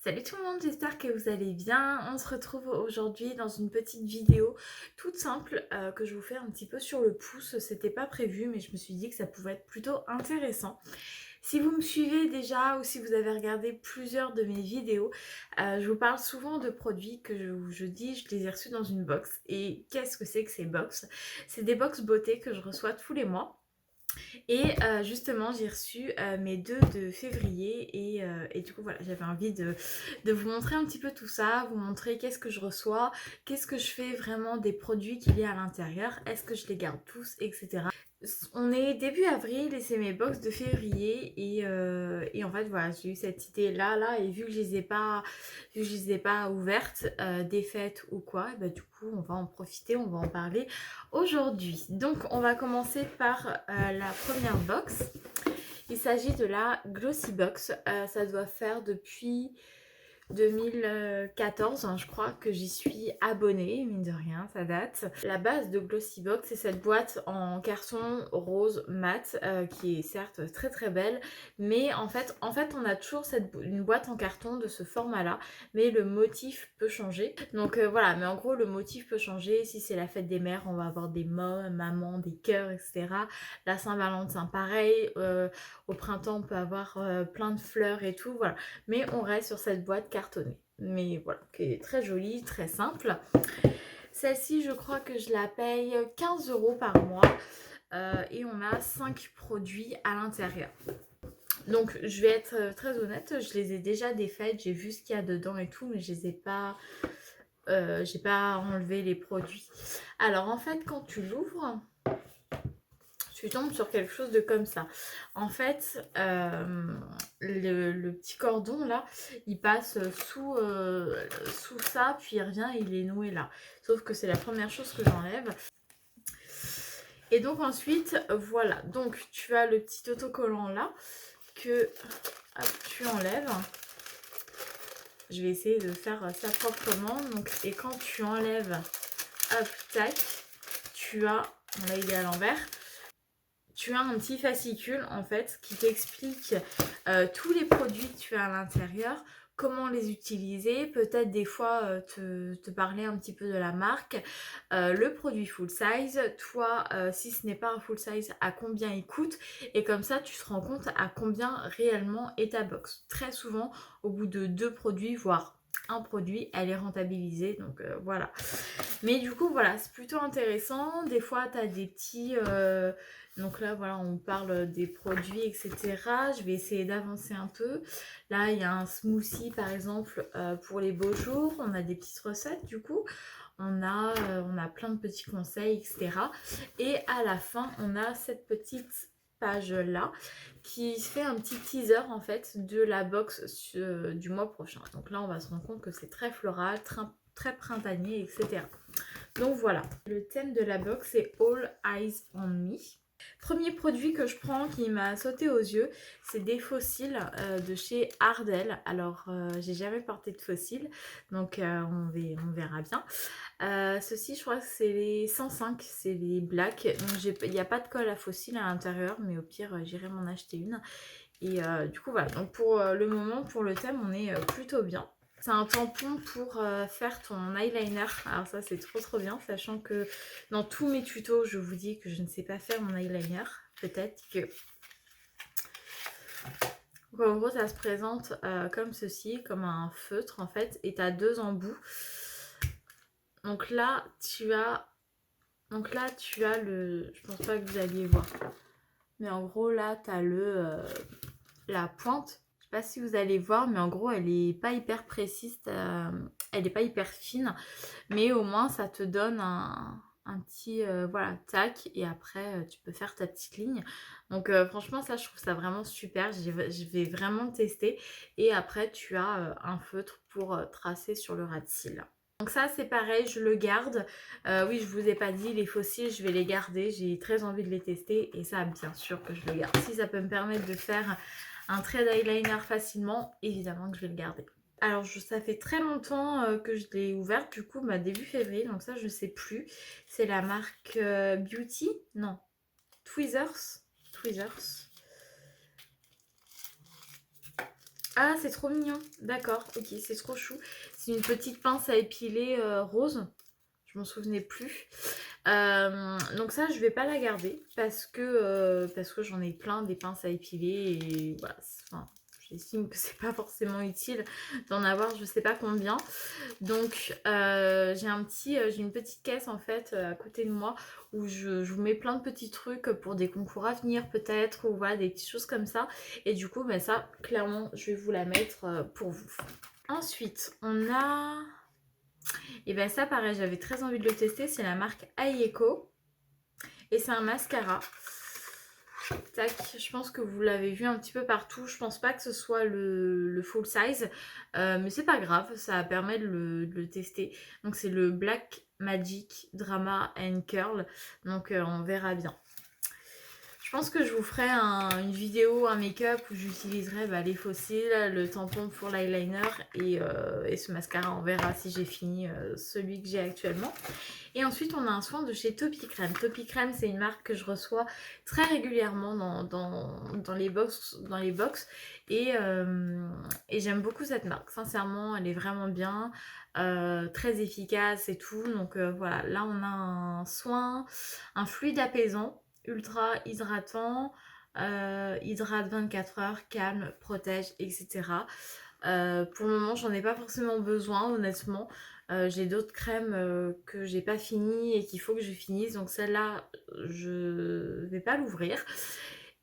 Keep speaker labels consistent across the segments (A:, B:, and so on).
A: Salut tout le monde, j'espère que vous allez bien. On se retrouve aujourd'hui dans une petite vidéo toute simple que je vous fais un petit peu sur le pouce. C'était pas prévu mais je me suis dit que ça pouvait être plutôt intéressant. Si vous me suivez déjà ou si vous avez regardé plusieurs de mes vidéos, je vous parle souvent de produits que je dis je les ai reçus dans une box. Et qu'est-ce que c'est que ces box? C'est des box beauté que je reçois tous les mois. Et justement, j'ai reçu mes deux de février et du coup, voilà, j'avais envie de vous montrer un petit peu tout ça, vous montrer qu'est-ce que je reçois, qu'est-ce que je fais vraiment des produits qu'il y a à l'intérieur, est-ce que je les garde tous, etc. On est début avril et c'est mes box de février et en fait voilà j'ai eu cette idée là et vu que je les ai pas ouvertes, défaites ou quoi, et bah, du coup on va en profiter, on va en parler aujourd'hui. Donc on va commencer par la première box. Il s'agit de la Glossy Box. Ça doit faire depuis 2014, hein, je crois que j'y suis abonnée, mine de rien, ça date. La base de Glossybox, c'est cette boîte en carton rose mat qui est certes très très belle, mais en fait on a toujours une boîte en carton de ce format-là, mais le motif peut changer. Donc voilà, mais en gros le motif peut changer. Si c'est la fête des mères, on va avoir des mômes, mamans, des cœurs, etc. La Saint-Valentin, pareil. Au printemps, on peut avoir plein de fleurs et tout, voilà. Mais on reste sur cette boîte cartonnée. Mais voilà, qui est très jolie, très simple. Celle-ci, je crois que je la paye 15 € par mois. Et on a 5 produits à l'intérieur. Donc je vais être très honnête, je les ai déjà défaites, j'ai vu ce qu'il y a dedans et tout, mais je les ai pas, j'ai pas enlevé les produits. Alors en fait, quand tu l'ouvres, tu tombes sur quelque chose de comme ça. En fait, le petit cordon là, il passe sous ça, puis il revient et il est noué là. Sauf que c'est la première chose que j'enlève. Et donc ensuite, voilà. Donc tu as le petit autocollant là que hop, tu enlèves. Je vais essayer de faire ça proprement. Donc, et quand tu enlèves, hop, tac, tu as, là il est à l'envers. Tu as un petit fascicule en fait qui t'explique tous les produits que tu as à l'intérieur, comment les utiliser, peut-être des fois te parler un petit peu de la marque, le produit full size, toi si ce n'est pas un full size, à combien il coûte, et comme ça tu te rends compte à combien réellement est ta box. Très souvent, au bout de 2 produits, voire un produit, elle est rentabilisée, donc voilà. Mais du coup, voilà, c'est plutôt intéressant. Des fois, tu as des petits... donc là, voilà, on parle des produits, etc. Je vais essayer d'avancer un peu. Là, il y a un smoothie, par exemple, pour les beaux jours. On a des petites recettes, du coup. On a plein de petits conseils, etc. Et à la fin, on a cette petite page-là qui fait un petit teaser, en fait, de la box du mois prochain. Donc là, on va se rendre compte que c'est très floral, très printanier, etc. Donc voilà, le thème de la box c'est All Eyes on Me. Premier produit que je prends qui m'a sauté aux yeux, c'est des fossiles de chez Ardell. Alors, j'ai jamais porté de fossiles, donc on verra bien. Ceci, je crois que c'est les 105, c'est les black. Donc, il n'y a pas de colle à fossiles à l'intérieur, mais au pire, j'irai m'en acheter une. Et du coup, voilà. Donc, pour le moment, pour le thème, on est plutôt bien. C'est un tampon pour faire ton eyeliner. Alors ça, c'est trop bien, sachant que dans tous mes tutos, je vous dis que je ne sais pas faire mon eyeliner. Peut-être que... Donc, en gros, ça se présente comme ceci, comme un feutre en fait, et tu as 2 embouts. Donc là, tu as le... Je pense pas que vous alliez voir. Mais en gros, là, tu as la pointe. Je sais pas si vous allez voir, mais en gros, elle est pas hyper précise, elle est pas hyper fine, mais au moins ça te donne un petit voilà, tac, et après tu peux faire ta petite ligne. Donc franchement, ça, je trouve ça vraiment super. Je vais vraiment le tester. Et après, tu as un feutre pour tracer sur le ras de cils. Donc ça, c'est pareil, je le garde. Oui, je vous ai pas dit, les fossiles, je vais les garder. J'ai très envie de les tester et ça, bien sûr que je le garde. Si ça peut me permettre de faire un trait d'eyeliner facilement, évidemment que je vais le garder. Alors, ça fait très longtemps que je l'ai ouverte, du coup, début février, donc ça, je sais plus. C'est la marque Beauty, non, Tweezers. Ah, c'est trop mignon. D'accord, ok, c'est trop chou. C'est une petite pince à épiler rose. Je m'en souvenais plus. Donc ça, je vais pas la garder parce que j'en ai plein des pinces à épiler et voilà. Enfin, j'estime que c'est pas forcément utile d'en avoir je sais pas combien. Donc j'ai une petite caisse en fait à côté de moi où je vous mets plein de petits trucs pour des concours à venir peut-être ou voilà des petites choses comme ça. Et du coup, ben ça, clairement, je vais vous la mettre pour vous. Ensuite, on a... Et ben ça, pareil, j'avais très envie de le tester. C'est la marque Ayeko. Et c'est un mascara. Tac, je pense que vous l'avez vu un petit peu partout. Je pense pas que ce soit le full size. Mais c'est pas grave, ça permet de le tester. Donc c'est le Black Magic Drama and Curl. Donc on verra bien. Je pense que je vous ferai une vidéo, un make-up où j'utiliserai les fossiles, le tampon pour l'eyeliner et ce mascara. On verra si j'ai fini celui que j'ai actuellement. Et ensuite, on a un soin de chez Topi Crème. Topi Crème, c'est une marque que je reçois très régulièrement dans les box. Et j'aime beaucoup cette marque. Sincèrement, elle est vraiment bien, très efficace et tout. Donc voilà, là, on a un soin, un fluide apaisant, ultra hydratant, hydrate 24 heures, calme, protège, etc. Pour le moment, j'en ai pas forcément besoin, honnêtement. J'ai d'autres crèmes que j'ai pas fini et qu'il faut que je finisse. Donc celle-là, je vais pas l'ouvrir.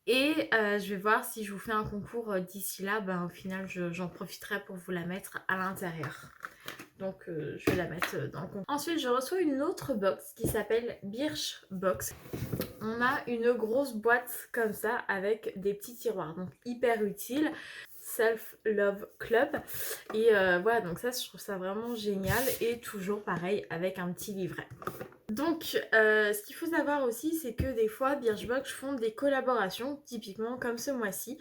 A: Et je vais voir si je vous fais un concours d'ici là. Ben, au final, j'en profiterai pour vous la mettre à l'intérieur. Donc je vais la mettre dans le concours. Ensuite, je reçois une autre box qui s'appelle Birchbox. On a une grosse boîte comme ça avec des petits tiroirs. Donc hyper utile. Self Love Club et voilà, donc ça je trouve ça vraiment génial et toujours pareil avec un petit livret. Donc ce qu'il faut savoir aussi, c'est que des fois Birchbox font des collaborations, typiquement comme ce mois-ci,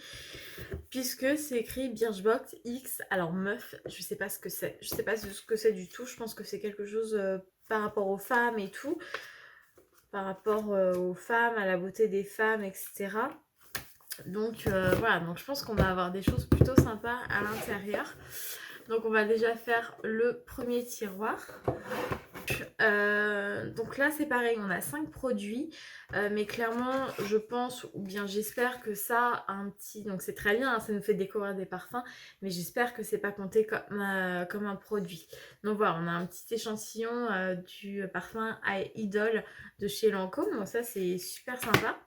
A: puisque c'est écrit Birchbox X, alors meuf, je sais pas ce que c'est, je sais pas ce que c'est du tout. Je pense que c'est quelque chose par rapport aux femmes et tout, par rapport aux femmes, à la beauté des femmes, etc. Donc voilà, donc je pense qu'on va avoir des choses plutôt sympas à l'intérieur. Donc on va déjà faire le premier tiroir. Donc là c'est pareil, on a 5 produits, mais clairement je pense, ou bien j'espère que ça a un petit... Donc c'est très bien, hein, ça nous fait découvrir des parfums, mais j'espère que c'est pas compté comme un produit. Donc voilà, on a un petit échantillon du parfum Idol de chez Lancôme, donc ça c'est super sympa.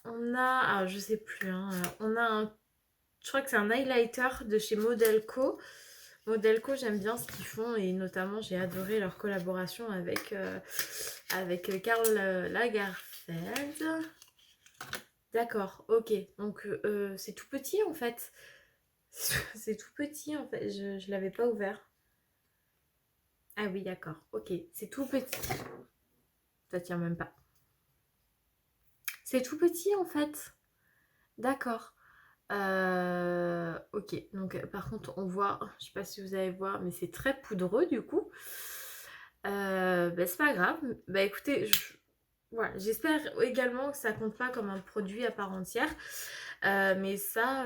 A: On a, je sais plus, hein, on a je crois que c'est un highlighter de chez Modelco. Modelco, j'aime bien ce qu'ils font et notamment j'ai adoré leur collaboration avec Karl Lagerfeld. D'accord, ok. Donc c'est tout petit en fait. C'est tout petit en fait. Je l'avais pas ouvert. Ah oui, d'accord. Ok, c'est tout petit. Ça tient même pas. C'est tout petit en fait. D'accord. Ok, donc par contre on voit, je sais pas si vous allez voir, mais c'est très poudreux du coup. C'est pas grave. Bah écoutez, voilà, j'espère également que ça compte pas comme un produit à part entière. Mais ça,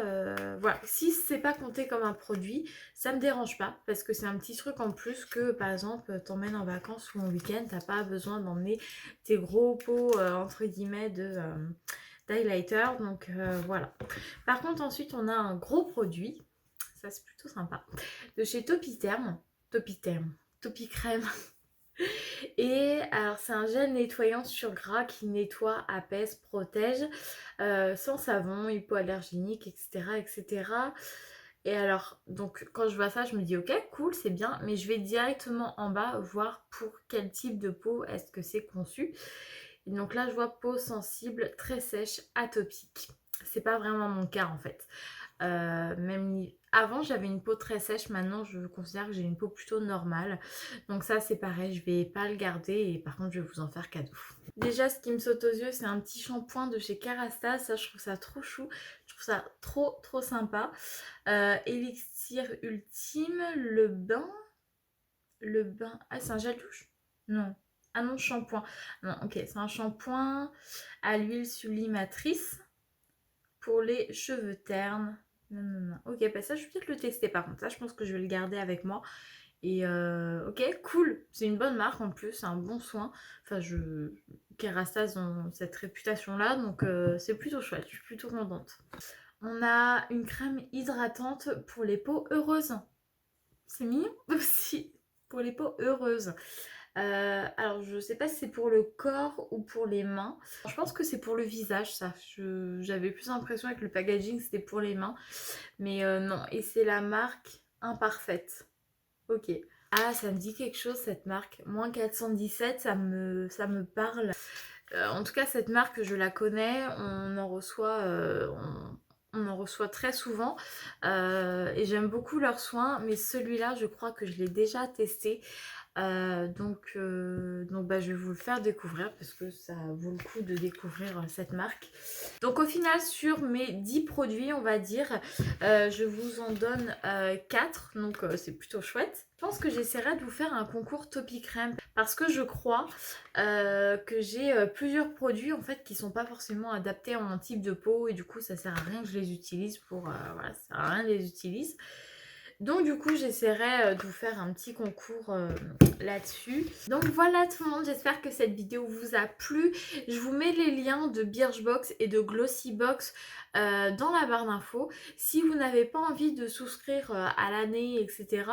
A: voilà, si c'est pas compté comme un produit, ça me dérange pas parce que c'est un petit truc en plus que par exemple t'emmènes en vacances ou en week-end, t'as pas besoin d'emmener tes gros pots entre guillemets d'highlighter. Donc voilà. Par contre, ensuite, on a un gros produit. Ça, c'est plutôt sympa. De chez Topi Crème. Et alors, c'est un gel nettoyant sur gras qui nettoie, apaise, protège, sans savon, hypoallergénique, etc., etc. Et alors, donc, quand je vois ça, je me dis, ok, cool, c'est bien, mais je vais directement en bas voir pour quel type de peau est-ce que c'est conçu. Et donc là, je vois peau sensible, très sèche, atopique. C'est pas vraiment mon cas en fait. Même avant, j'avais une peau très sèche. Maintenant, je considère que j'ai une peau plutôt normale. Donc ça, c'est pareil. Je vais pas le garder. Et par contre, je vais vous en faire cadeau. Déjà, ce qui me saute aux yeux, c'est un petit shampoing de chez Kerastase. Ça, je trouve ça trop chou. Je trouve ça trop, trop sympa. Élixir ultime. Le bain. Ah, c'est un gel douche? Non. Ah non, shampoing. Non, ok. C'est un shampoing à l'huile sublimatrice pour les cheveux ternes. Non, non, non. Ok, bah ça, je vais peut-être le tester par contre. Ça, je pense que je vais le garder avec moi. Et ok, cool. C'est une bonne marque en plus, c'est un bon soin. Enfin, Kerastase ont cette réputation-là, donc c'est plutôt chouette. Je suis plutôt contente. On a une crème hydratante pour les peaux heureuses. C'est mignon aussi, pour les peaux heureuses. Alors, je sais pas si c'est pour le corps ou pour les mains. Je pense que c'est pour le visage, ça. J'avais plus l'impression avec le packaging, c'était pour les mains. Mais non, et c'est la marque Imparfaite. Ok. Ah, ça me dit quelque chose cette marque. Moins 417, ça me parle. En tout cas, cette marque, je la connais. On en reçoit très souvent. Et j'aime beaucoup leurs soins. Mais celui-là, je crois que je l'ai déjà testé. Donc bah, je vais vous le faire découvrir parce que ça vaut le coup de découvrir cette marque. Donc au final sur mes 10 produits on va dire, je vous en donne 4, donc c'est plutôt chouette. Je pense que j'essaierai de vous faire un concours Topi Crème parce que je crois que j'ai plusieurs produits en fait qui sont pas forcément adaptés à mon type de peau et du coup ça sert à rien que je les utilise pour... voilà, ça sert à rien de les utiliser. Donc du coup j'essaierai de vous faire un petit concours là-dessus. Donc voilà tout le monde, j'espère que cette vidéo vous a plu. Je vous mets les liens de Birchbox et de Glossybox dans la barre d'infos. Si vous n'avez pas envie de souscrire à l'année, etc.,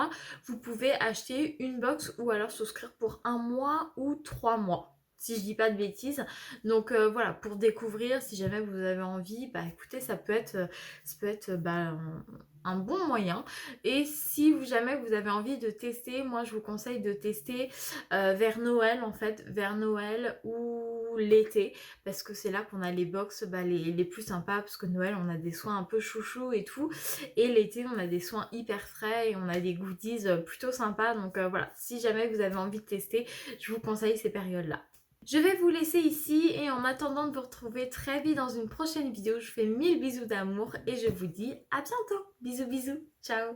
A: vous pouvez acheter une box ou alors souscrire pour 1 mois ou 3 mois. Si je dis pas de bêtises. Donc voilà, pour découvrir, si jamais vous avez envie, bah écoutez, ça peut être un bon moyen. Et si jamais vous avez envie de tester, moi je vous conseille de tester vers Noël en fait, vers Noël ou l'été, parce que c'est là qu'on a les box les plus sympas, parce que Noël on a des soins un peu chouchou et tout, et l'été on a des soins hyper frais et on a des goodies plutôt sympas. Donc voilà, si jamais vous avez envie de tester, je vous conseille ces périodes-là. Je vais vous laisser ici et en attendant de vous retrouver très vite dans une prochaine vidéo, je vous fais 1000 bisous d'amour et je vous dis à bientôt. Bisous bisous, ciao.